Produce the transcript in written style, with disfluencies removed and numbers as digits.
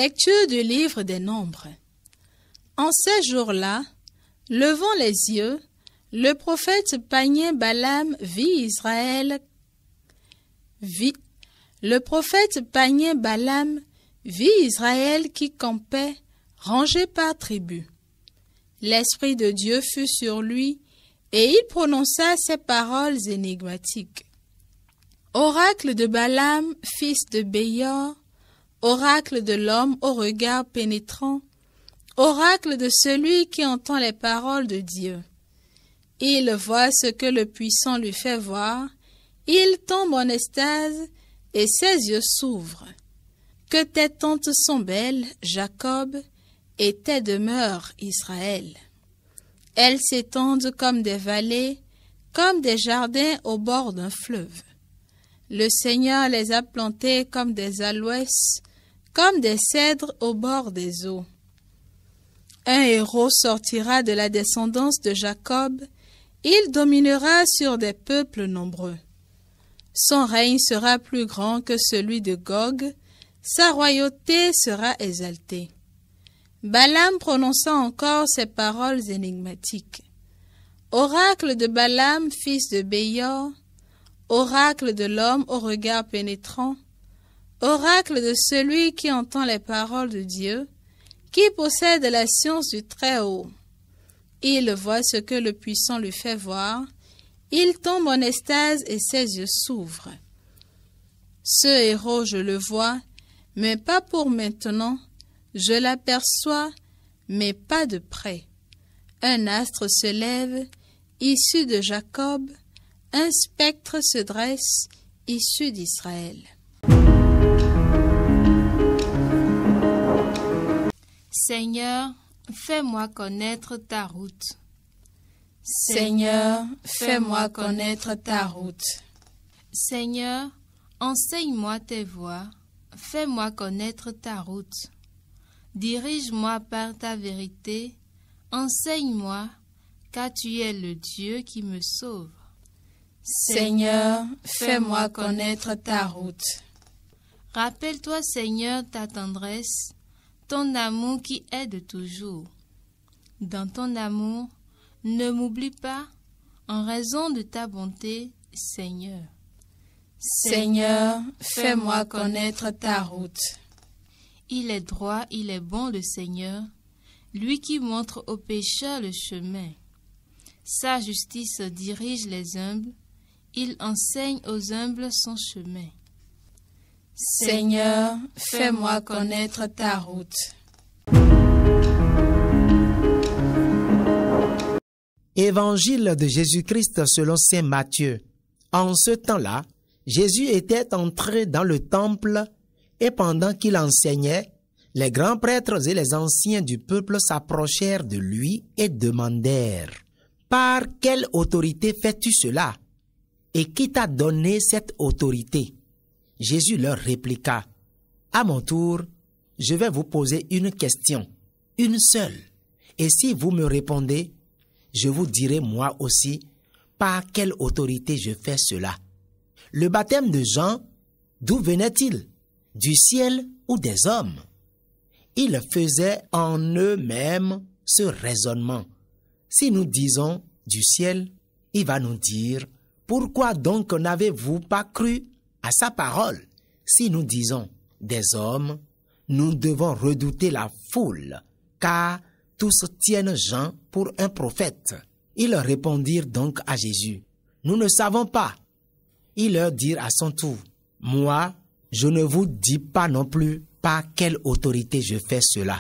Lecture du livre des Nombres. En ces jours-là, levant les yeux, le prophète païen Balaam vit Israël qui campait, rangé par tribu. L'Esprit de Dieu fut sur lui, et il prononça ces paroles énigmatiques. Oracle de Balaam, fils de Béor, oracle de l'homme au regard pénétrant, oracle de celui qui entend les paroles de Dieu. Il voit ce que le puissant lui fait voir, il tombe en extase et ses yeux s'ouvrent. Que tes tentes sont belles, Jacob, et tes demeures, Israël. Elles s'étendent comme des vallées, comme des jardins au bord d'un fleuve. Le Seigneur les a plantées comme des aloès, comme des cèdres au bord des eaux. Un héros sortira de la descendance de Jacob, il dominera sur des peuples nombreux. Son règne sera plus grand que celui de Gog, sa royauté sera exaltée. Balaam prononça encore ces paroles énigmatiques. Oracle de Balaam, fils de Béor, oracle de l'homme au regard pénétrant, oracle de celui qui entend les paroles de Dieu, qui possède la science du Très-Haut. Il voit ce que le puissant lui fait voir, il tombe en extase et ses yeux s'ouvrent. Ce héros, je le vois, mais pas pour maintenant, je l'aperçois, mais pas de près. Un astre se lève, issu de Jacob, un spectre se dresse, issu d'Israël. Seigneur, fais-moi connaître ta route. Seigneur, fais-moi connaître ta route. Seigneur, enseigne-moi tes voies, fais-moi connaître ta route. Dirige-moi par ta vérité, enseigne-moi, car tu es le Dieu qui me sauve. Seigneur, fais-moi connaître ta route. Rappelle-toi, Seigneur, ta tendresse, ton amour qui est de toujours. Dans ton amour, ne m'oublie pas, en raison de ta bonté, Seigneur. Seigneur, fais-moi connaître ta route. Il est droit, il est bon le Seigneur, lui qui montre aux pécheurs le chemin. Sa justice dirige les humbles, il enseigne aux humbles son chemin. Seigneur, fais-moi connaître ta route. Évangile de Jésus-Christ selon saint Matthieu. En ce temps-là, Jésus était entré dans le temple et pendant qu'il enseignait, les grands prêtres et les anciens du peuple s'approchèrent de lui et demandèrent « Par quelle autorité fais-tu cela? Et qui t'a donné cette autorité ?» Jésus leur répliqua « À mon tour, je vais vous poser une question, une seule. Et si vous me répondez, je vous dirai moi aussi par quelle autorité je fais cela. Le baptême de Jean, d'où venait-il? Du ciel ou des hommes? » Ils faisaient en eux-mêmes ce raisonnement. Si nous disons du ciel, il va nous dire « Pourquoi donc n'avez-vous pas cru à sa parole? » Si nous disons des hommes, nous devons redouter la foule, car tous tiennent Jean pour un prophète. Ils répondirent donc à Jésus « Nous ne savons pas. » Ils leur dirent à son tour « Moi, je ne vous dis pas non plus par quelle autorité je fais cela. »